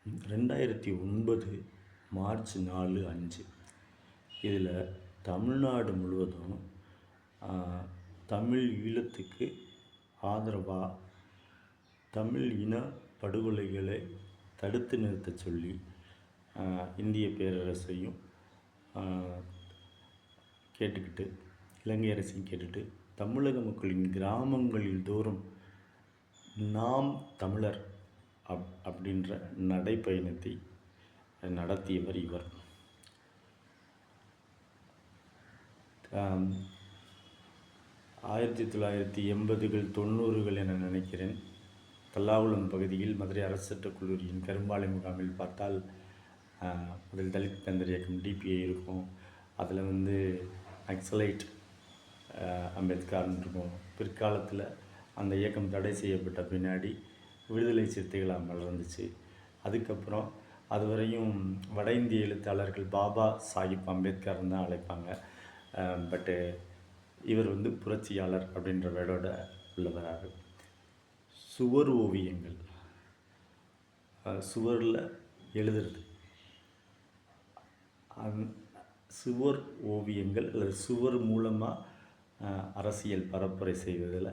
2009 March 4, 5 இதில் தமிழ்நாடு முழுவதும் தமிழ் ஈழத்துக்கு ஆதரவாக தமிழ் இன படுகொலைகளை தடுத்து நிறுத்த சொல்லி இந்திய பேரரசையும் கேட்டுக்கிட்டு இலங்கை அரசையும் கேட்டுட்டு தமிழக மக்களின் கிராமங்களில் தோறும் நாம் தமிழர் அப்படின்ற நடைப்பயணத்தை நடத்தியவர் இவர். 1980கள் 90கள் என நினைக்கிறேன். தல்லாகுளம் பகுதியில் மதுரை அரசு சட்டக் கல்லூரியின் கரும்பாலை முகாமில் பார்த்தால் முதல் தலித் பெந்தர் இயக்கம் டிபிஐ இருக்கும். அதில் நக்சலைட் அம்பேத்கர்னு இருக்கும். பிற்காலத்தில் அந்த இயக்கம் தடை செய்யப்பட்ட பின்னாடி விடுதலை சிறுத்தைகள் மலர்ந்துச்சு. அதுக்கப்புறம் அதுவரையும் வட இந்திய எழுத்தாளர்கள் பாபா சாஹிப் அம்பேத்கர்னு தான் அழைப்பாங்க. பட்டு இவர் புரட்சியாளர் அப்படின்ற வேர்டோட உள்ளவராக. சுவர் ஓவியங்கள், சுவரில் எழுதுறது, சுவர் ஓவியங்கள் அல்லது சுவர் மூலமாக அரசியல் பரப்புரை செய்வதில்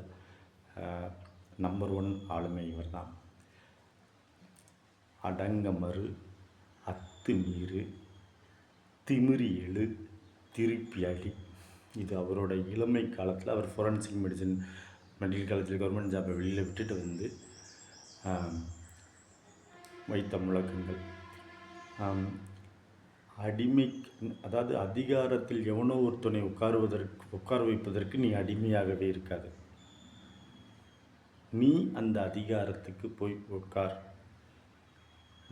நம்பர் 1 ஆளுமை இவர் தான். அடங்கமறு, அத்துமீறு, திமிரி எழு, திருப்பி அடி, இது அவரோட இளமை காலத்தில். அவர் ஃபோரன்சிக் மெடிக்கல் காலேஜில் கவர்மெண்ட் ஜாப்பை வெளியில் விட்டுட்டு வைத்த முழக்கங்கள். அடிமை, அதாவது அதிகாரத்தில் எவனோ ஒருத்தனை உட்கார வைப்பதற்கு நீ அடிமையாகவே இருக்காது. நீ அந்த அதிகாரத்துக்கு போய் உட்கார்.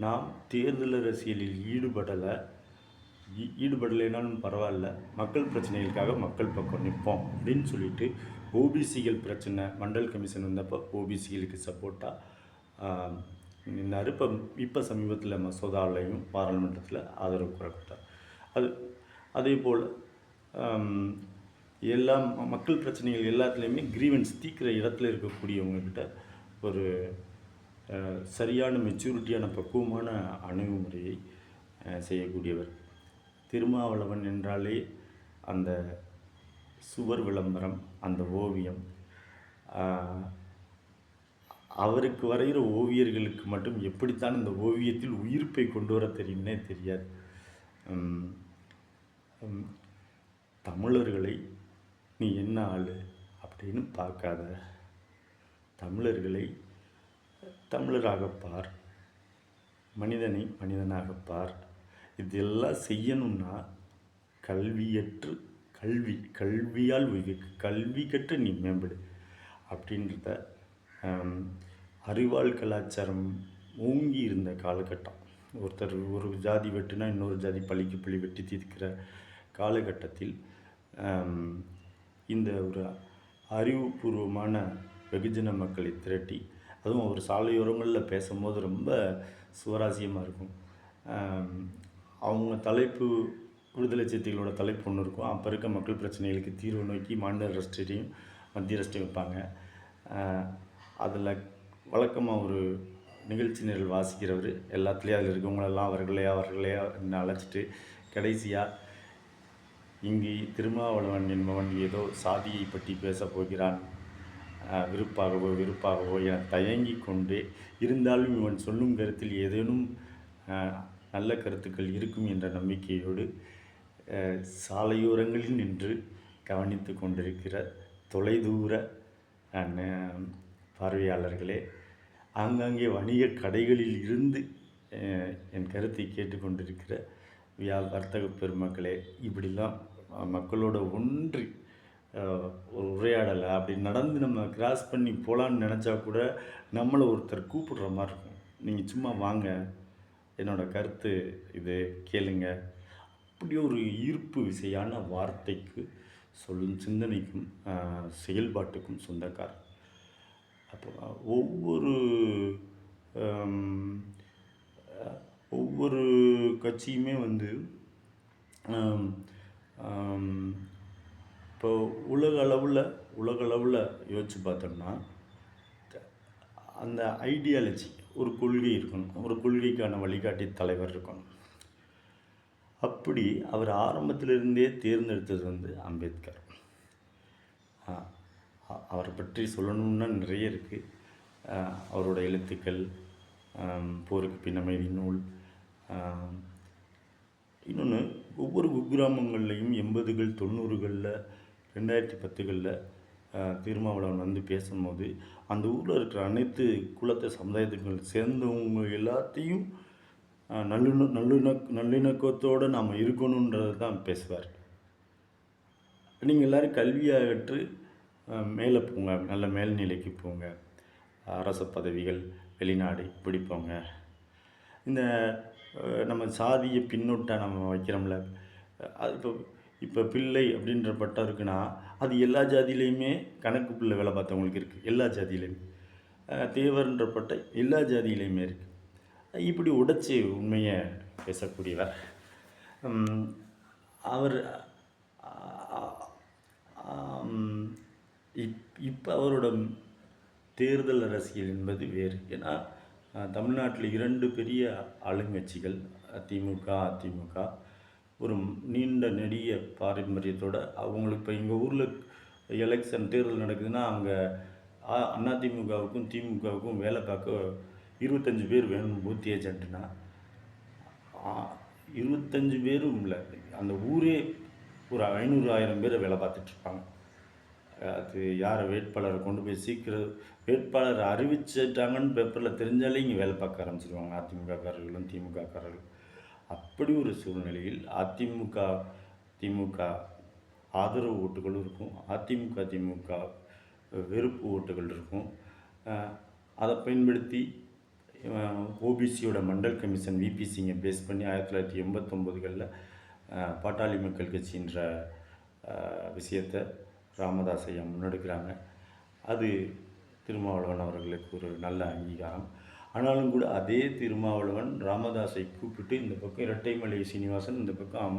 நாம் தேர்தல் அரசியலில் ஈடுபடலைனாலும் பரவாயில்ல, மக்கள் பிரச்சனைகளுக்காக மக்கள் பக்கம் நிற்போம் அப்படின்னு சொல்லிட்டு ஓபிசிகள் பிரச்சனை மண்டல் கமிஷன் வந்தப்போ ஓபிசிகளுக்கு சப்போர்ட்டாக நின்னார். இப்போ சமீபத்தில் மசோதாவிலையும் பாராளுமன்றத்தில் ஆதரவு குறைத்தார். அதே போல் எல்லா மக்கள் பிரச்சனைகள் எல்லாத்துலேயுமே கிரீவன்ஸ் தீர்க்கிற இடத்துல இருக்கக்கூடியவங்கக்கிட்ட ஒரு சரியான மெச்சூரிட்டியான பக்குவமான அணுகுமுறையை செய்யக்கூடியவர். திருமாவளவன் என்றாலே அந்த சுவர் விளம்பரம், அந்த ஓவியம், அவருக்கு வரைகிற ஓவியர்களுக்கு மட்டும் எப்படித்தான் இந்த ஓவியத்தில் உயிர்ப்பை கொண்டு வர தெரியும்னே தெரியாது. தமிழர்களை நீ என்ன ஆள் அப்படின்னு பார்க்காத, தமிழர்களை தமிழராக பார், மனிதனை மனிதனாக பார். இதெல்லாம் செய்யணும்னா கல்வியால் கல்வி கற்று நீ மேம்படு அப்படின்றத அறிவால் கலாச்சாரம் ஓங்கி இருந்த காலகட்டம். ஒருத்தர் ஒரு ஜாதி வெட்டுனா இன்னொரு ஜாதி பழிக்கு பழி வெட்டி தீர்க்கிற காலகட்டத்தில் இந்த ஒரு அறிவுபூர்வமான வெகுஜன மக்களை திரட்டி, அதுவும் ஒரு சாலையோரங்களில் பேசும்போது ரொம்ப சுவாரஸ்யமாக இருக்கும். அவங்க தலைப்பு விடுதலை சிறுத்தைகளோட தலைப்பு ஒன்று இருக்கும். அப்போ இருக்க மக்கள் பிரச்சனைகளுக்கு தீர்வு நோக்கி மாநில அரஸ்டையும் மத்திய அரஸ்டையும் வைப்பாங்க. அதில் வழக்கமாக ஒரு நிகழ்ச்சி நிரல் வாசிக்கிறவர் எல்லாத்துலேயும் அதில் இருக்கவங்களெல்லாம் அவர்களே அழைச்சிட்டு கடைசியாக இங்கு திருமாவளவன் என்பவன் ஏதோ சாதியை பற்றி பேசப் போகிறான், விருப்பாகவோ என தயங்கி கொண்டே இருந்தாலும் இவன் சொல்லும் கருத்தில் ஏதேனும் நல்ல கருத்துக்கள் இருக்கும் என்ற நம்பிக்கையோடு சாலையோரங்களில் நின்று கவனித்து கொண்டிருக்கிற தொலைதூர பார்வையாளர்களே, ஆங்காங்கே வணிக கடைகளில் இருந்து என் கருத்தை கேட்டுக்கொண்டிருக்கிற வர்த்தக பெருமக்களே, இப்படிலாம் மக்களோட ஒன்றி ஒரு உரையாடலை அப்படி நடந்து நம்ம கிராஸ் பண்ணி போகலான்னு நினச்சா கூட நம்மளை ஒருத்தர் கூப்பிடுற மாதிரி இருக்கும். நீங்கள் சும்மா வாங்க, என்னோடய கருத்து இது கேளுங்க. அப்படி ஒரு ஈர்ப்பு விசையான வார்த்தைக்கு சொல்லும் சிந்தனைக்கும் செயல்பாட்டுக்கும் சொந்தக்கார். அப்போ ஒவ்வொரு கட்சியுமே இப்போ உலக அளவில் யோசித்து பார்த்தோம்னா அந்த ஐடியாலஜி, ஒரு கொள்கை இருக்கணும், ஒரு கொள்கைக்கான வழிகாட்டி தலைவர் இருக்கணும். அப்படி அவர் ஆரம்பத்திலிருந்தே தேர்ந்தெடுத்தது வந்து அம்பேத்கர். அவரை பற்றி சொல்லணுன்னா நிறைய இருக்குது. அவரோட எழுத்துக்கள், போருக்கு பின் அமைதி நூல், இன்னொன்று ஒவ்வொரு குக்கிராமங்கள்லேயும் 80கள் 90களில் 2010களில் திருமாவளவன் வந்து பேசும்போது அந்த ஊரில் இருக்கிற அனைத்து குலத்தை சமுதாயத்துக்கு சேர்ந்தவங்க எல்லாத்தையும் நல்லிணக்கத்தோடு நாம் இருக்கணுன்றது தான் பேசுவார். நீங்கள் எல்லோரும் கல்வியாகற்று மேலே போங்க, நல்ல மேல்நிலைக்கு போங்க, அரச பதவிகள், வெளிநாடு இப்படி போங்க. இந்த நம்ம சாதியை பின்னொட்டாக நம்ம வைக்கிறோம்ல, அது இப்போ பிள்ளை அப்படின்ற பட்டம் இருக்குன்னா அது எல்லா ஜாதியிலையுமே கணக்கு பிள்ளை வேலை பார்த்தவங்களுக்கு இருக்குது. எல்லா ஜாதியிலையுமே தேவர்ன்ற பட்டம் எல்லா ஜாதியிலையுமே இருக்குது. இப்படி உடைச்சி உண்மையை பேசக்கூடியவர் அவர். இப்போ அவரோட தேர்தல் அரசியல் என்பது வேறு. ஏன்னா தமிழ்நாட்டில் 2 பெரிய ஆளுங்கட்சிகள், திமுக அதிமுக, ஒரு நீண்ட நெடிய பாரம்பரியத்தோடு அவங்களுக்கு இப்போ எங்கள் ஊரில் எலெக்ஷன் தேர்தல் நடக்குதுன்னா அங்கே அதிமுகவுக்கும் திமுகவுக்கும் வேலை பார்க்க 25 பேர் வேணும். பூத் ஏஜென்ட்னா 25 பேரும் இல்லை, அந்த ஊரே ஒரு 500-1000 பேரை வேலை பார்த்துட்ருப்பாங்க. அது யாரை வேட்பாளரை கொண்டு போய் சீக்கிரம் வேட்பாளர் அறிவிச்சிட்டாங்கன்னு பேப்பரில் தெரிஞ்சாலே இங்கே வேலை பார்க்க ஆரம்பிச்சிடுவாங்க அதிமுககாரர்களும் திமுககாரர்களும். அப்படி ஒரு சூழ்நிலையில் திமுக ஆதரவு ஓட்டுகளும் இருக்கும், திமுக வெறுப்பு ஓட்டுகள் இருக்கும். அதை பயன்படுத்தி ஓபிசியோட மண்டல் கமிஷன் விபி சிங்கை பேஸ் பண்ணி 1989களில் பாட்டாளி மக்கள் கட்சின்ற விஷயத்தை ராமதாஸ் ஐயா முன்னெடுக்கிறாங்க. அது திருமாவளவன் அவர்களுக்கு ஒரு நல்ல அங்கீகாரம். ஆனாலும் கூட அதே திருமாவளவன் ராமதாஸை கூப்பிட்டு இந்த பக்கம் இரட்டைமலை சீனிவாசன், இந்த பக்கம்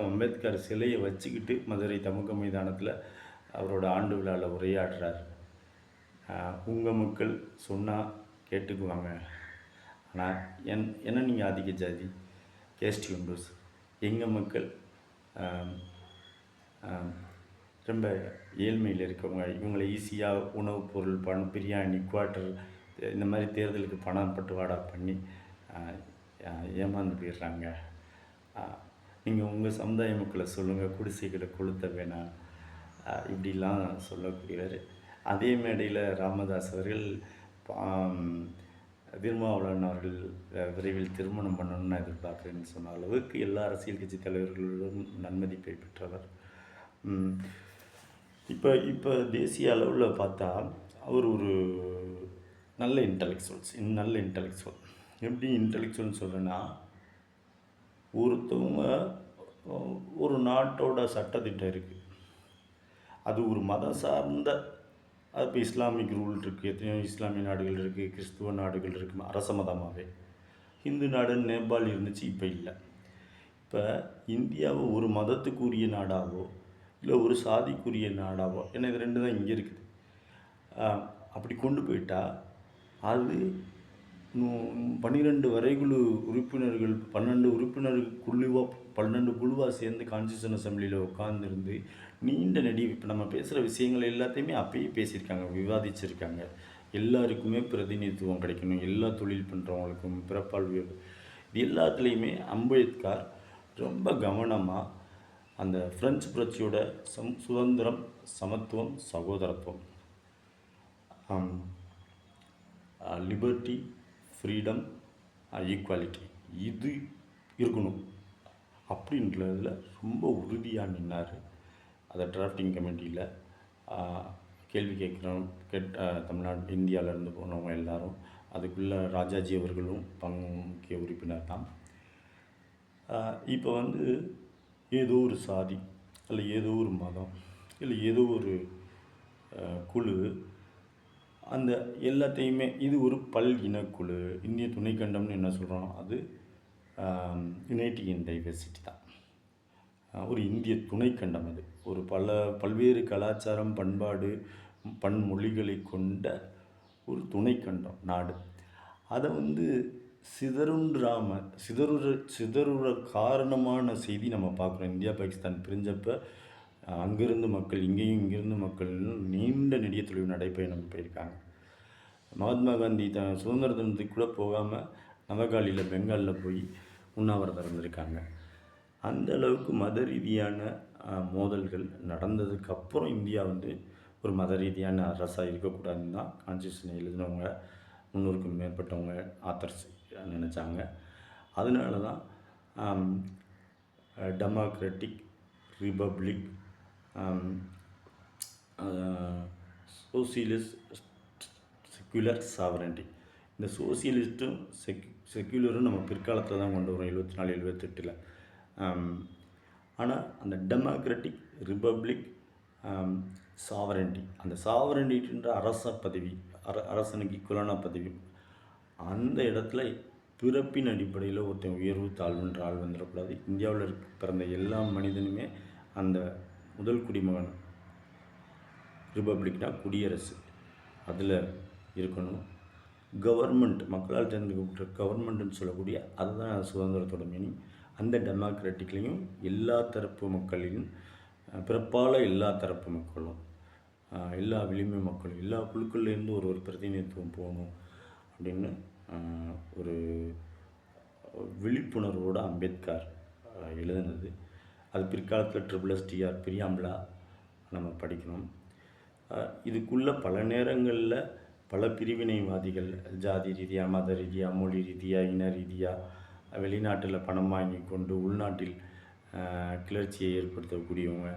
அம்பேத்கர் சிலையை வச்சுக்கிட்டு மதுரை தமுக மைதானத்தில் அவரோட ஆண்டு விழாவில் உரையாடுறார். உங்கள் மக்கள் சொன்னால் கேட்டுக்குவாங்க, ஆனால் என்ன நீங்கள் ஆதிக்க ஜாதி கேஸ்டி உண்டோஸ், எங்கள் மக்கள் ரொம்ப ஏழ்மையில் இருக்கவங்க, இவங்களை ஈஸியாக உணவுப் பொருள், பணம், பிரியாணி, குவார்ட்டர் இந்த மாதிரி தேர்தலுக்கு பணம் பட்டுவாடா பண்ணி ஏமாந்து போயிடுறாங்க. நீங்கள் உங்கள் சமுதாய மக்களை சொல்லுங்கள், குடிசைகளை கொளுத்த வேணாம், இப்படிலாம் சொல்லக்கூடியவர். அதே மேடையில் ராமதாஸ் அவர்கள் திருமாவளவன் அவர்கள் விரைவில் திருமணம் பண்ணணும்னு நான் எதிர்பார்க்குறேன்னு சொன்ன அளவுக்கு எல்லா அரசியல் கட்சி தலைவர்களுடன் நன்மதிப்பை பெற்றவர். இப்போ தேசிய அளவில் பார்த்தா அவர் ஒரு நல்ல இன்டலெக்சுவல். எப்படி இன்டலெக்சுவல்னு சொல்கிறேன்னா, ஒருத்தவங்க ஒரு நாட்டோட சட்டத்திட்டம் இருக்குது, அது ஒரு மதம் சார்ந்த, அது இப்போ இஸ்லாமிக் ரூல் இருக்குது, எத்தனையோ இஸ்லாமிய நாடுகள் இருக்குது, கிறிஸ்துவ நாடுகள் இருக்குது, அரச மதமாகவே. ஹிந்து நாடு நேபாள் இருந்துச்சு, இப்போ இல்லை. இப்போ இந்தியாவை ஒரு மதத்துக்குரிய நாடாவோ இல்லை ஒரு சாதிக்குரிய நாடாவோ, ஏன்னா இது 2 தான் இங்கே இருக்குது, அப்படி கொண்டு போயிட்டால் அது 12 வரைகுழு உறுப்பினர்கள் 12 குழுவாக சேர்ந்து கான்ஸ்டியூஷன் அசம்பிளியில் உட்காந்துருந்து நீண்ட நெடி இப்போ நம்ம பேசுகிற விஷயங்கள் எல்லாத்தையுமே அப்பயே பேசியிருக்காங்க, விவாதிச்சிருக்காங்க. எல்லாருக்குமே பிரதிநிதித்துவம் கிடைக்கணும், எல்லா தொழில் பண்ணுறவங்களுக்கும், பிறப்பால் இது எல்லாத்துலேயுமே அம்பேத்கர் ரொம்ப கவனமாக அந்த ஃப்ரெஞ்சு புரட்சியோட சுதந்திரம், சமத்துவம், சகோதரத்துவம், லிபர்ட்டி, ஃப்ரீடம், ஈக்குவாலிட்டி இது இருக்கணும் அப்படின்றதில் ரொம்ப உறுதியாக நின்னார். அதை டிராஃப்டிங் கமிட்டியில் கேள்வி தமிழ்நாடு இந்தியாவிலேருந்து போனவங்க எல்லாரும், அதுக்குள்ளே ராஜாஜி அவர்களும் முக்கிய உறுப்பினர் தான். இப்போ வந்து ஏதோ ஒரு சாதி இல்லை ஏதோ ஒரு மதம் இல்லை ஏதோ ஒரு குழு, அந்த எல்லாத்தையுமே இது ஒரு இனக்குழு. இந்திய துணைக்கண்டம்னு என்ன சொல்கிறோம், அது யுனைட்டி இன் டைவர்சிட்டி தான். ஒரு இந்திய துணைக்கண்டம், அது ஒரு பல்வேறு கலாச்சாரம், பண்பாடு, பன்மொழிகளை கொண்ட ஒரு துணைக்கண்டம் நாடு. அதை வந்து சிதறுற காரணமான செய்தி நம்ம பார்க்குறோம். இந்தியா பாகிஸ்தான் பிரிஞ்சப்போ அங்கேருந்து மக்கள் இங்கேயும் இங்கேருந்து மக்கள் நீண்ட நெடிய தொலைவு நடைப்பயணம் போயிருக்காங்க. மகாத்மா காந்தி சுதந்திர தினத்துக்கு கூட போகாமல் நவகாலியில் பெங்காலில் போய் உண்ணாவிரதம் இருந்திருக்காங்க. அந்த அளவுக்கு மத ரீதியான மோதல்கள் நடந்ததுக்கப்புறம் இந்தியா வந்து ஒரு மத ரீதியான அரசாக இருக்கக்கூடாதுன்னு தான் கான்ஸ்டியூஷனை எழுதினவங்க 300க்கும் மேற்பட்டவங்க ஆத்தர்ஸ் நினச்சாங்க. அதனால தான் டெமோக்ராட்டிக் ரிபப்ளிக் சோசியலிஸ்ட் செக்குலர் சாவரண்டி. இந்த சோசியலிஸ்ட்டும் செக்குலரும் நம்ம பிற்காலத்தில் தான் கொண்டு வரோம் 74 78. ஆனால் அந்த டெமோக்ராட்டிக் ரிபப்ளிக் சாவரண்டி, அந்த சாவரண்டின்ற அரச பதவி, அரசனுக்கு ஈக்குவலான பதவி, அந்த இடத்துல பிறப்பின் அடிப்படையில் ஒருத்தன் உயர்வு தாழ்வுன்ற ஆள் வந்துடக்கூடாது. இந்தியாவில் பிறந்த எல்லா மனிதனுமே அந்த முதல் குடிமகன், ரிபப்ளிக்னா குடியரசு, அதில் இருக்கணும். கவர்மெண்ட், மக்களால் தேர்ந்தெடுக்கப்பட்ட கவர்மெண்ட்டுன்னு சொல்லக்கூடிய அதுதான் சுதந்திரத்தோட மீனிங். அந்த டெமோக்ராட்டிக்லேயும் எல்லா தரப்பு மக்களையும், பிறப்பால் எல்லா தரப்பு மக்களும், எல்லா விளிம்பு மக்களும், எல்லா குழுக்கள்லேருந்து ஒரு பிரதிநிதித்துவம் போகணும் அப்படின்னு ஒரு விழிப்புணர்வோடு அம்பேத்கர் எழுதினது. அது பிற்காலத்தில் SSSTR பிரியாம்பிளா நம்ம படிக்கணும். இதுக்குள்ளே பல நேரங்களில் பல பிரிவினைவாதிகள் ஜாதி ரீதியாக, மத ரீதியாக, மொழி ரீதியாக, இன ரீதியாக, வெளிநாட்டில் பணம் வாங்கி கொண்டு உள்நாட்டில் கிளர்ச்சியை ஏற்படுத்தக்கூடியவங்க,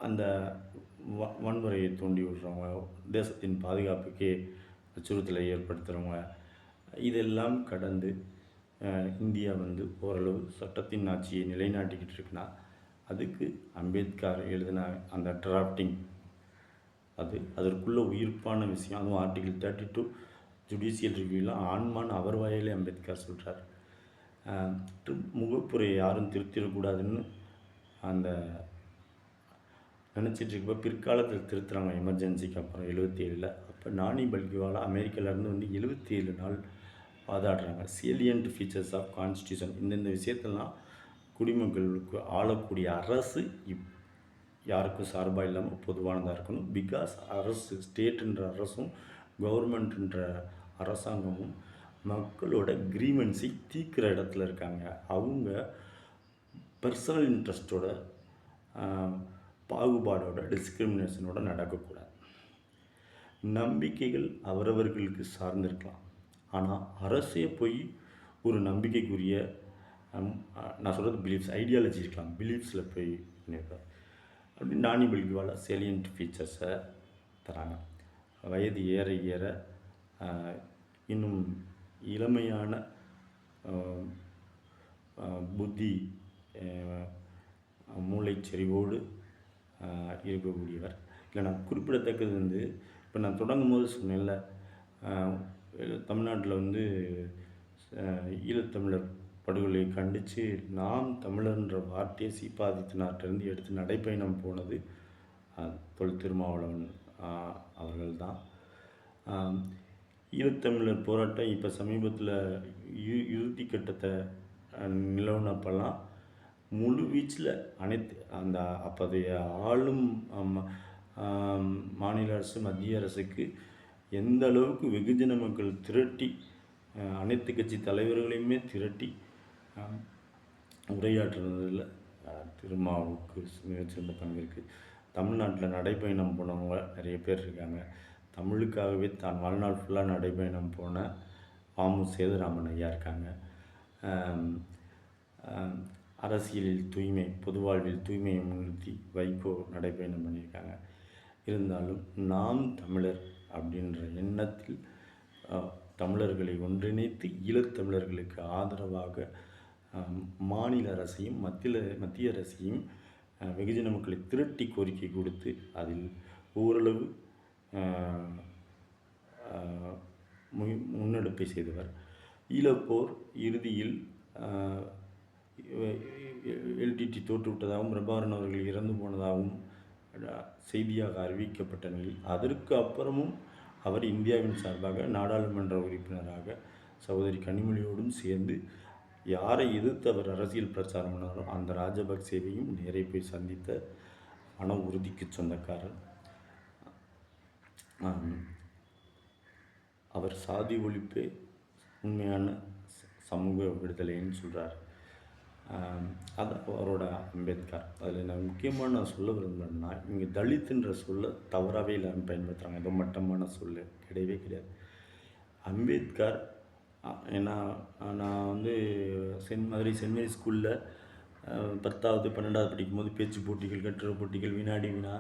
அந்த வன்முறையை தூண்டி விடுறவங்க, தேசத்தின் பாதுகாப்புக்கே அச்சுறுத்தலை ஏற்படுத்துகிறவங்க, இதெல்லாம் கடந்து இந்தியா வந்து ஓரளவு சட்டத்தின் ஆட்சியை நிலைநாட்டிக்கிட்டு இருக்குன்னா அதுக்கு அம்பேத்கர் எழுதின அந்த டிராஃப்டிங், அதற்குள்ள உயிர்ப்பான விஷயம். அதுவும் ஆர்டிகிள் 32 ஜுடிஷியல் ரிவ்யூலாம் ஆன்மான்னு அவர் வாயிலே அம்பேத்கர் சொல்கிறார். முகப்புரையை யாரும் திருத்திடக்கூடாதுன்னு அந்த நினச்சிட்டு இருக்கப்போ பிற்காலத்தில் திருத்துறாங்க எமர்ஜென்சிக்கு அப்புறம் 77. அப்போ நானி பல்கிவாலா அமெரிக்காவிலேருந்து வந்து 77 நாள் வாதாடுறாங்க. சேலியன்ட் ஃபீச்சர்ஸ் ஆஃப் கான்ஸ்டியூஷன், இந்தந்த விஷயத்தெல்லாம் குடிமக்களுக்கு ஆளக்கூடிய அரசு யாருக்கும் சார்பாக இல்லாமல் பொதுவானதாக இருக்கணும். பிகாஸ் அரசு, ஸ்டேட்டுன்ற அரசும் கவர்மெண்ட்ன்ற அரசாங்கமும் மக்களோட கிரீவன்ஸை தீர்க்கிற இடத்துல இருக்காங்க. அவங்க பர்சனல் இன்ட்ரெஸ்ட்டோட, பாகுபாடோட, டிஸ்கிரிமினேஷனோட நடக்கக்கூடாது. நம்பிக்கைகள் அவரவர்களுக்கு சார்ந்திருக்கலாம். ஆனால் அரசே போய் ஒரு நம்பிக்கைக்குரிய, நான் சொல்கிறது பிலீஃப்ஸ், ஐடியாலஜி இருக்கலாம், பிலீஃப்ஸில் போய் பண்ணியிருக்காங்க. அப்படின்னு நானி பல்கிவாலா சேலியன்ட் ஃபீச்சர்ஸை தராங்க. வயது ஏற ஏற இன்னும் இளமையான புத்தி, மூளைச்செறிவோடு இருக்கக்கூடியவர். இல்லை, நான் குறிப்பிடத்தக்கது வந்து இப்போ நான் தொடங்கும் போது சொன்னேன்ல, தமிழ்நாட்டில் வந்து ஈழத்தமிழர் படுகொலையை கண்டித்து நாம் தமிழர்ன்ற வார்த்தையை சீபாதித்தனார்கிட்டருந்து எடுத்து நடைப்பயணம் போனது தொல் திருமாவளவன் அவர்கள் தான். ஈழத்தமிழர் போராட்டம் இப்போ சமீபத்தில் இறுதி கட்டத்தை நிலவுனப்பெல்லாம் முழு வீச்சில் அனைத்து அந்த அப்போதைய ஆளும் மாநில அரசு, மத்திய அரசுக்கு எந்த அளவுக்கு வெகுஜன மக்கள் திரட்டி, அனைத்து கட்சி தலைவர்களையுமே திரட்டி உரையாற்றுறதில் திருமாவுக்கு மிகச்சிறந்த பங்கு இருக்குது. தமிழ்நாட்டில் நடைப்பயணம் போனவங்க நிறைய பேர் இருக்காங்க. தமிழுக்காகவே தான் வாழ்நாள் ஃபுல்லாக நடைப்பயணம் போன வாமு சேதுராமன் ஐயா இருக்காங்க. அரசியலில் தூய்மை, பொது வாழ்வில் தூய்மையை முன்னிறுத்தி வைகோ நடைப்பயணம் பண்ணியிருக்காங்க. இருந்தாலும் நாம் தமிழர் அப்படின்ற எண்ணத்தில் தமிழர்களை ஒன்றிணைத்து ஈழத்தமிழர்களுக்கு ஆதரவாக மாநில அரசையும் மத்திய அரசையும் வெகுஜன மக்களை திரட்டி கோரிக்கை கொடுத்து அதில் ஓரளவு முன்னெடுப்பை செய்தவர். ஈழப்போர் இறுதியில் எல்டிடி தோற்றுவிட்டதாகவும் பிரபாகரன் அவர்கள் இறந்து போனதாகவும் செய்தியாக அறிவிக்கப்பட்ட நிலையில் அதற்கு அப்புறமும் அவர் இந்தியாவின் சார்பாக நாடாளுமன்ற உறுப்பினராக சகோதரி கனிமொழியோடும் சேர்ந்து யாரை எதிர்த்து அவர் அரசியல் பிரச்சாரம் பண்ணாரோ அந்த ராஜபக்சேவையும் நேரே போய் சந்தித்த மன உறுதிக்கு சொந்தக்காரர். அவர் சாதி ஒழிப்பே உண்மையான சமூக விடுதலைன்னு சொல்கிறார். அது அவரோட அம்பேத்கர். அதில் நான் முக்கியமாக நான் சொல்ல விரும்புகிறேன்னா, இங்கே தலித்துன்ற சொல்ல தவறாகவே எல்லாரும் பயன்படுத்துகிறாங்க. ஏதோ மட்டமான சொல் கிடையவே கிடையாது. அம்பேத்கர் ஏன்னா நான் வந்து சென்ட் மேரி ஸ்கூலில் 10வது 12வது படிக்கும்போது பேச்சு போட்டிகள், கட்டுரை போட்டிகள், வினாடி வினா,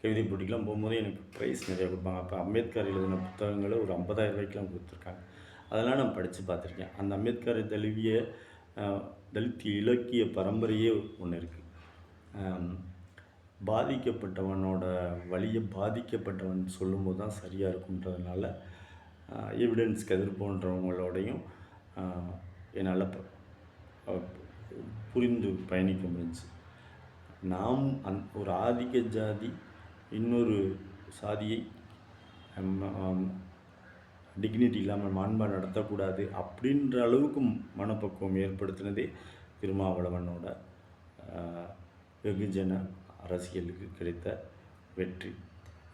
கவிதை போட்டிக்கெலாம் போகும்போது எனக்கு ப்ரைஸ் நிறையா கொடுப்பாங்க. அப்போ அம்பேத்கர் எழுதின புத்தகங்களை ஒரு 50,000 ரூபாய்க்கெலாம் கொடுத்துருக்காங்க. அதெல்லாம் நான் படித்து பார்த்துருக்கேன். அந்த அம்பேத்கரை தழுவிய தலித் இலக்கிய பரம்பரையே ஒன்று இருக்குது. பாதிக்கப்பட்டவனோட வழியை பாதிக்கப்பட்டவன் சொல்லும்போது தான் சரியாக இருக்குன்றதுனால எவிடன்ஸ் கதிர் போன்றவங்களோடையும் என்னால் புரிந்து பயணிக்க முடிஞ்சு. நாம் ஒரு ஆதிக்க ஜாதி இன்னொரு சாதியை டிக்னிட்டி இல்லாமல் மாண்பாக நடத்தக்கூடாது அப்படின்ற அளவுக்கு மனப்பக்குவம் ஏற்படுத்தினதே திருமாவளவனோட வெகுஜன அரசியலுக்கு கிடைத்த வெற்றி.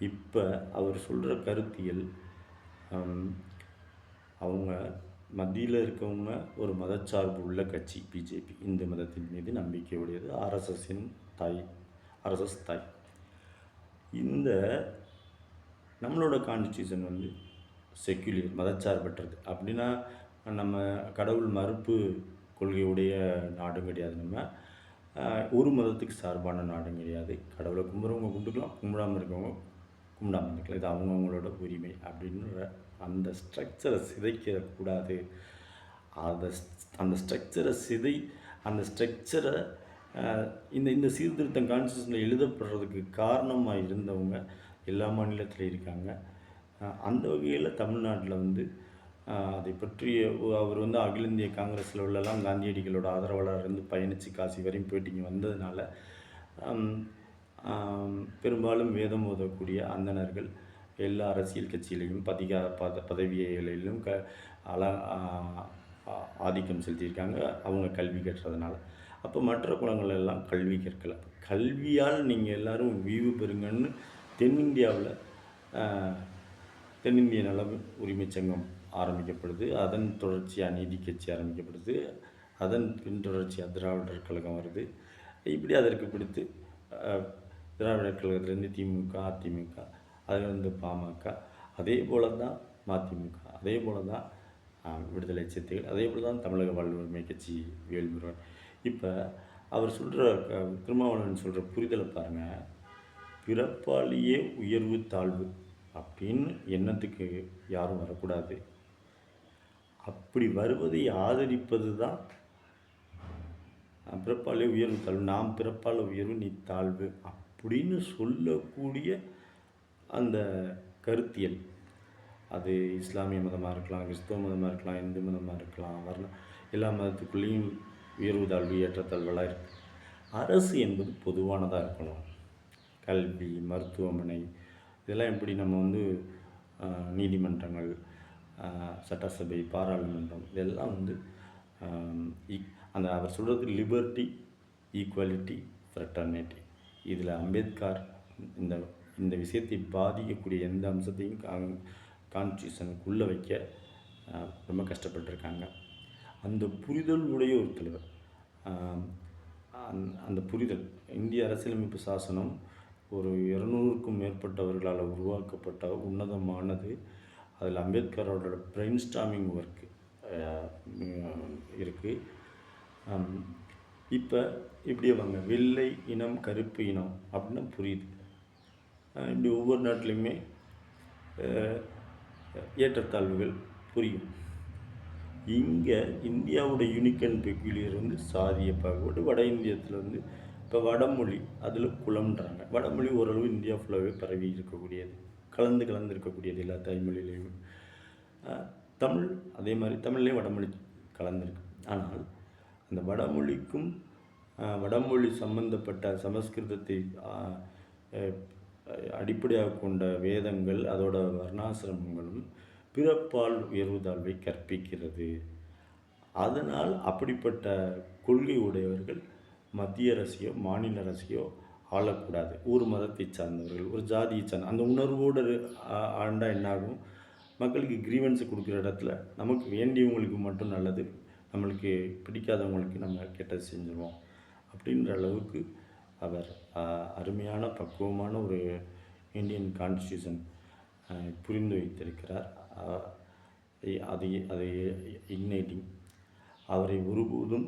இப்போ அவர் சொல்கிற கருத்தியல், அவங்க மத்தியில் இருக்கவங்க ஒரு மதச்சார்பு உள்ள கட்சி பிஜேபி, இந்து மதத்தின் மீது நம்பிக்கை உடையது, ஆர்எஸ்எஸ் தாய். இந்த நம்மளோட கான்ஸ்டியூஷன் வந்து செக்யுலர், மதச்சார்பற்றது. அப்படின்னா நம்ம கடவுள் மறுப்பு கொள்கையுடைய நாடும் கிடையாது. நம்ம ஒரு மதத்துக்கு சார்பான நாடும் கிடையாது. கடவுளை கும்பிட்றவங்க கும்பிட்டுக்கலாம், கும்பிடாமல் இருக்கவங்க கும்பிடாமல் இருக்கலாம். இது அவங்கவுங்களோட உரிமை அப்படின்ற அந்த ஸ்ட்ரக்சரை சிதைக்கக்கூடாது. அந்த ஸ்ட்ரக்சரை இந்த சீர்திருத்தம் கான்ஸ்டியூஷனில் எழுதப்படுறதுக்கு காரணமாக இருந்தவங்க எல்லா மாநிலத்திலையும் இருக்காங்க. அந்த வகையில் தமிழ்நாட்டில் வந்து அதை பற்றி அவர் வந்து அகில இந்திய காங்கிரஸில் உள்ளலாம் காந்தியடிகளோட ஆதரவாளர் இருந்து பயணித்து காசி வரையும் போயிட்டு இங்கே வந்ததுனால பெரும்பாலும் வேதம் ஓதக்கூடிய அந்தணர்கள் எல்லா அரசியல் கட்சியிலையும் பதவிகளிலும் ஆதிக்கம் செலுத்தியிருக்காங்க, அவங்க கல்வி கற்றதுனால. அப்போ மற்ற குலங்கள் எல்லாம் கல்வி கற்கலை. கல்வியால் நீங்கள் எல்லோரும் வீவு பெறுங்கன்னு தென்னிந்திய நல உரிமை சங்கம் ஆரம்பிக்கப்படுது. அதன் தொடர்ச்சியாக நீதி கட்சி ஆரம்பிக்கப்படுது. அதன் பின் தொடர்ச்சியாக திராவிடர் கழகம் வருது. இப்படி அதற்கு பிடித்து திராவிடர் கழகத்திலேருந்து திமுக, அதிமுக, அதிலிருந்து பாமக, அதே போல் தான் மதிமுக, அதே போல் தான் விடுதலை சிறுத்தைகள், அதே போல் தான் தமிழக வாழ்வுரிமை கட்சி வேல்முருகன். இப்போ அவர் சொல்கிற திருமாவளவன் சொல்கிற புரிதலை பாருங்கள். பிறப்பாலேயே உயர்வு தாழ்வு அப்படின்னு எண்ணத்துக்கு யாரும் வரக்கூடாது. அப்படி வருவதை ஆதரிப்பது தான் பிறப்பாலே உயர்வு தாழ்வு, நாம் பிறப்பால் உயர்வு நீ தாழ்வு அப்படின்னு சொல்லக்கூடிய அந்த கருத்தியல். அது இஸ்லாமிய மதமாக இருக்கலாம், கிறிஸ்தவ மதமாக இருக்கலாம், இந்து மதமாக இருக்கலாம், எல்லா மதத்துக்குள்ளேயும் உயர்வு தாழ்வு ஏற்றத்தாழ்வெல்லாம் இருக்குது. அரசு என்பது பொதுவானதாக இருக்கணும். கல்வி, மருத்துவமனை, இதெல்லாம் எப்படி நம்ம வந்து நீதிமன்றங்கள், சட்டசபை, பாராளுமன்றம், இதெல்லாம் வந்து அவர் சொல்கிறது லிபர்ட்டி, ஈக்குவாலிட்டி, ஃப்ரெட்டர்னிட்டி. இதில் அம்பேத்கர் இந்த விஷயத்தை பாதிக்கக்கூடிய எந்த அம்சத்தையும் கான்ஸ்டியூஷனுக்குள்ளே வைக்க ரொம்ப கஷ்டப்பட்டிருக்காங்க. அந்த புரிதல் உடைய ஒரு தலைவர். அந்த புரிதல், இந்திய அரசியலமைப்பு சாசனம் ஒரு 200க்கும் மேற்பட்டவர்களால் உருவாக்கப்பட்ட உன்னதமானது. அதில் அம்பேத்கரோட பிரெயின் ஸ்டாமிங் ஒர்க்கு இருக்குது. இப்போ இப்படியே வாங்க, வெள்ளை இனம், கருப்பு இனம் அப்படின்னா புரியுது. இப்படி ஒவ்வொரு நாட்டிலையுமே ஏற்றத்தாழ்வுகள் புரியும். இங்கே இந்தியாவோட யூனிக் அண்ட் பெக்யூலியர் வந்து சாதிய பாகுபாடு. வட இந்தியத்தில் வந்து இப்போ வடமொழி, அதில் குலம்ன்றாங்க. வடமொழி ஓரளவு இந்தியா ஃபுல்லாகவே பரவி இருக்கக்கூடியது, கலந்து இருக்கக்கூடியது எல்லா தாய்மொழியிலையும். தமிழ் அதே மாதிரி, தமிழ்லேயும் வடமொழி கலந்துருக்கு. ஆனால் அந்த வடமொழிக்கும் வடமொழி சம்பந்தப்பட்ட சமஸ்கிருதத்தை அடிப்படையாக கொண்ட வேதங்கள் அதோட வர்ணாசிரமங்களும் பிறப்பால் உயர்வு தாழ்வை கற்பிக்கிறது. அதனால் அப்படிப்பட்ட கொள்கை உடையவர்கள் மத்திய அரசையோ மாநில அரசையோ ஆளக்கூடாது. ஒரு மதத்தை சார்ந்தவர்கள், ஒரு ஜாதியை சார்ந்த அந்த உணர்வோடு ஆண்டால் என்னாகும், மக்களுக்கு கிரீவன்ஸை கொடுக்குற இடத்துல நமக்கு வேண்டியவங்களுக்கு மட்டும் நல்லது, நம்மளுக்கு பிடிக்காதவங்களுக்கு நம்ம கெட்டது செஞ்சுருவோம் அப்படின்ற அளவுக்கு அவர் அருமையான பக்குவமான ஒரு இந்தியன் கான்ஸ்டியூஷன் புரிந்து வைத்திருக்கிறார். அதை இக்னைட்டிங் அவரை ஒருபோதும்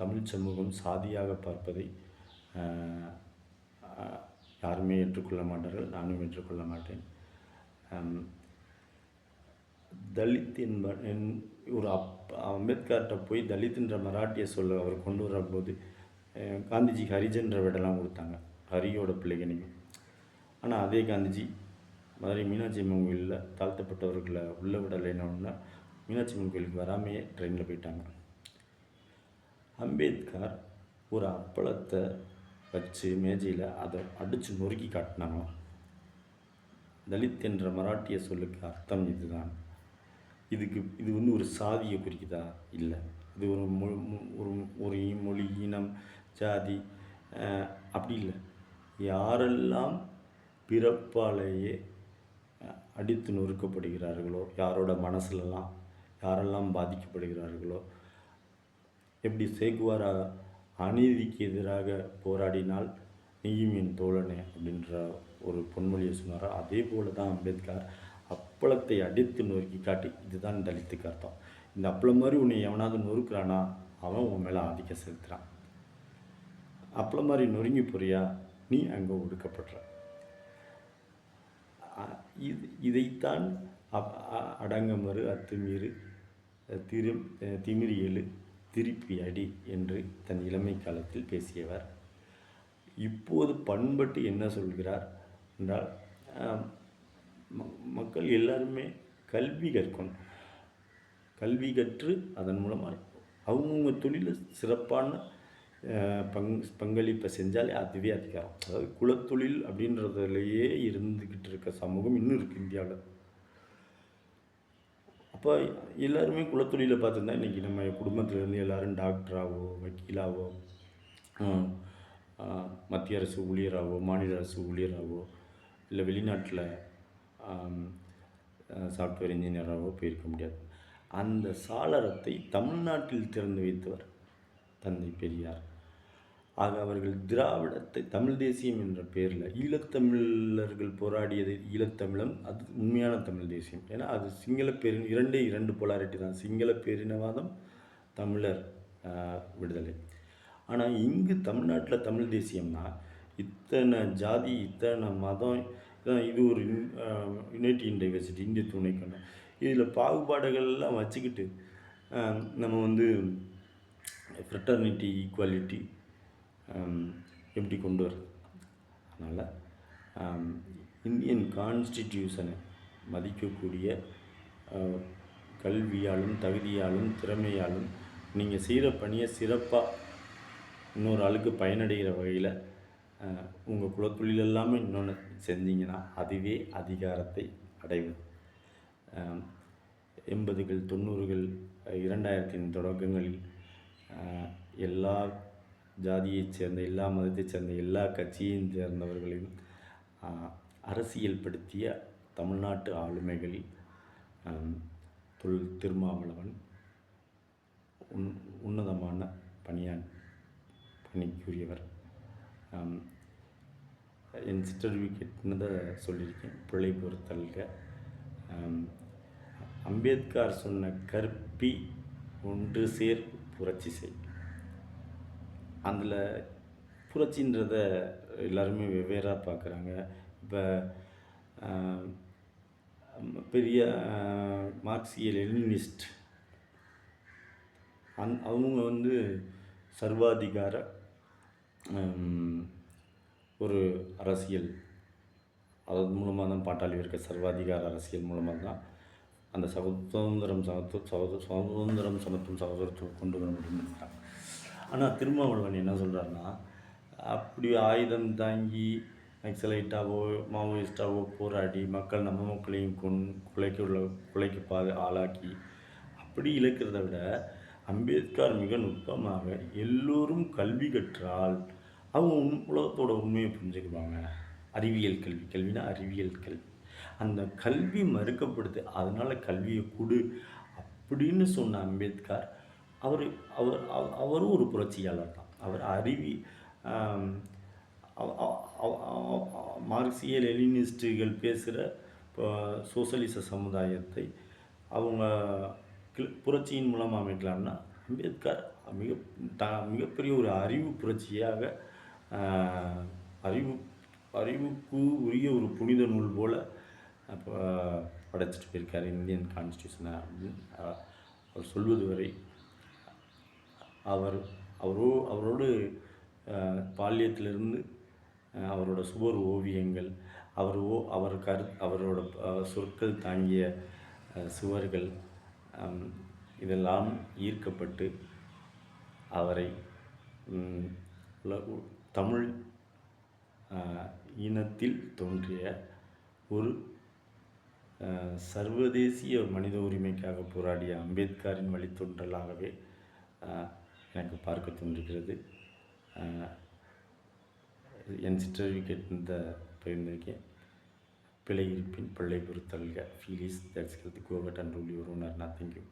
தமிழ் சமூகம் சாதியாக பார்ப்பதை யாருமே ஏற்றுக்கொள்ள மாட்டார்கள், நானும் ஏற்றுக்கொள்ள மாட்டேன். தலித் ஒரு அம்பேத்கர்கிட்ட போய் தலித்ன்ற மராட்டிய சொல்ல அவர் கொண்டு வரும்போது காந்திஜி ஹரிஜன்ற விடலாம் கொடுத்தாங்க, ஹரியோட பிள்ளைகளையும். ஆனால் அதே காந்திஜி மதுரை மீனாட்சி அம்மன் கோயிலில் தாழ்த்தப்பட்டவர்களை உள்ள விடலைன்னா மீனாட்சி அம்மன் கோயிலுக்கு வராமையே ட்ரெயினில் போயிட்டாங்க. அம்பேத்கர் ஒரு அப்பளத்தை வச்சு மேஜையில் அதை அடித்து நொறுக்கி காட்டினாங்களாம். தலித் என்ற மராட்டிய சொல்லுக்கு அர்த்தம் இதுதான். இது ஒரு சாதியை குறிக்குதா? இல்லை. இது ஒரு மொழி, இனம், ஜாதி அப்படி இல்லை. யாரெல்லாம் பிறப்பாலேயே அடித்து நொறுக்கப்படுகிறார்களோ, யாரோட மனசுலலாம் யாரெல்லாம் பாதிக்கப்படுகிறார்களோ, எப்படி சேகுவாரா அநீதிக்கு எதிராக போராடினால் நீயும் என் தோழனே அப்படின்ற ஒரு பொன்மொழியை சொன்னாரோ, அதே போல தான் அம்பேத்கர் அப்பளத்தை அடித்து நொறுக்கி காட்டி இதுதான் தலித்துக்கு அர்த்தம். இந்த அப்பளம் மாதிரி உன்னை எவனாவது நொறுக்கிறானா அவன் உன் மேலே ஆதிக்கம் செலுத்துகிறான். அப்பளம் மாதிரி நொறுங்கி போறியா, நீ அங்கே ஒடுக்கப்படுற. இதைத்தான் அடங்கமறு அத்துமீறு திமிரி எழு திருப்பி அடி என்று தன் இளமை காலத்தில் பேசியவர். இப்போது பண்பட்டு என்ன சொல்கிறார் என்றால், மக்கள் எல்லாருமே கல்வி கற்கணும். கல்வி கற்று அதன் மூலமாக அவங்கவுங்க தொழிலில் சிறப்பான பங்களிப்பை செஞ்சாலே அதுவே அதிகாரம். அதாவது குலத்தொழில் அப்படின்றதுலையே இருந்துக்கிட்டு இருக்க சமூகம் இன்னும் இருக்குது இந்தியாவில். அப்போ எல்லாருமே குலத்தொழிலை பார்த்துருந்தா இன்றைக்கி நம்ம குடும்பத்திலேருந்து எல்லோரும் டாக்டராகவோ, வக்கீலாகவோ, மத்திய அரசு ஊழியராகவோ, மாநில அரசு ஊழியராகவோ, இல்லை வெளிநாட்டில் சாஃப்ட்வேர் இன்ஜினியராகவோ போயிருக்க முடியாது. அந்த சாளரத்தை தமிழ்நாட்டில் திறந்து வைத்தவர் தந்தை பெரியார். ஆக அவர்கள் திராவிடத்தை தமிழ் தேசியம் என்ற பெயரில் ஈழத்தமிழர்கள் போராடியது ஈழத்தமிழம், அது உண்மையான தமிழ் தேசியம். ஏன்னா அது சிங்கள இரண்டு பொலாரிட்டி தான், சிங்கள பேரினவாதம், தமிழர் விடுதலை. ஆனால் இங்கு தமிழ்நாட்டில் தமிழ் தேசியம்னா இத்தனை ஜாதி, இத்தனை மதம், இது ஒரு யுனைட்டி இன் டைவர்சிட்டி, இந்திய துணைக்கண்டம், இதில் பாகுபாடுகள்லாம் வச்சுக்கிட்டு நம்ம ஃப்ரெட்டர்னிட்டி, ஈக்குவாலிட்டி எப்படி கொண்டு வருது? அதனால் இந்தியன் கான்ஸ்டிடியூஷனை மதிக்கக்கூடிய கல்வியாலும் தகுதியாலும் திறமையாலும் நீங்கள் செய்கிற பணியை சிறப்பாக இன்னொரு ஆளுக்கு பயனடைகிற வகையில் உங்கள் குலத்தொழில் எல்லாமே இன்னொன்று செஞ்சீங்கன்னா அதுவே அதிகாரத்தை அடைவது. 80கள் 90கள் 2000 தொடக்கங்களில் எல்லா ஜாதியைச் சேர்ந்த, எல்லா மதத்தைச் சேர்ந்த, எல்லா கட்சியையும் சேர்ந்தவர்களையும் அரசியல் படுத்திய தமிழ்நாட்டு ஆளுமைகளில் திருமாவளவன் உன்னதமான பணிக்குரியவர். என் சர்டிஃபிகேட்னு தான் சொல்லியிருக்கேன், பிழை பொறுத்தல்க. அம்பேத்கர் சொன்ன கற்பி ஒன்று சேர் புரட்சி செய். அதில் புரட்சின்றதை எல்லாருமே வெவ்வேறாக பார்க்குறாங்க. இப்போ பெரிய மார்க்சிய லெனினிஸ்ட் அவங்க சர்வாதிகார ஒரு அரசியல், அது மூலமாக தான் பாட்டாளி இருக்க சர்வாதிகார அரசியல் மூலமாக தான் அந்த சுதந்திரம் சமத்துவம் சகோதரத்துவம் கொண்டு வர முடியும்னு. ஆனால் திருமாவளவன் என்ன சொல்கிறாருன்னா, அப்படி ஆயுதம் தாங்கி நக்சலைட்டாவோ மாவோயிஸ்டாவோ போராடி மக்கள் நம்ம மக்களையும் கொலைக்கு ஆளாக்கி அப்படி இழக்கிறத விட அம்பேத்கர் மிக நுட்பமாக எல்லோரும் கல்வி கற்றால் அவங்க உலகத்தோட உண்மையை புரிஞ்சுக்குவாங்க. அறிவியல் கல்வி, கல்வினா அறிவியல் கல்வி. அந்த கல்வி மறுக்கப்படுது, அதனால் கல்வியை கொடு அப்படின்னு சொன்ன அம்பேத்கர் அவர் அவர் அவரும் ஒரு புரட்சியாளர் தான். அவர் ஆம், அவ- அவ- மார்க்சிய லெனினிஸ்டுகள் பேசுகிற இப்போ சோசலிச சமுதாயத்தை அவங்க புரட்சியின் மூலமாக அமைக்கலாம்னா அம்பேத்கர் மிக மிகப்பெரிய ஒரு அறிவு புரட்சியாக அறிவு அறிவுக்கு உரிய ஒரு புனித நூல் போல் அப்போ படைச்சிட்டு போயிருக்கார் இந்தியன் கான்ஸ்டியூஷனை அப்படின்னு அவர் சொல்வது வரை அவரோடு பால்யத்திலிருந்து அவரோட சுவர் ஓவியங்கள், அவரோட சொற்கள் தாங்கிய சுவர்கள், இதெல்லாம் ஈர்க்கப்பட்டு அவரை தமிழ் இனத்தில் தோன்றிய ஒரு சர்வதேசிய மனித உரிமைக்காக போராடிய அம்பேத்கரின் வழித்தோன்றலாகவே எனக்கு பார்க்க தோன்றுகிறது. என் சிற்றறிவு கேட்ட பகிர்ந்திருக்கேன். பிழை இருப்பின் பிள்ளை பொறுத்தல்க. Feel is that's health. Go at and rule your own. Nothing you.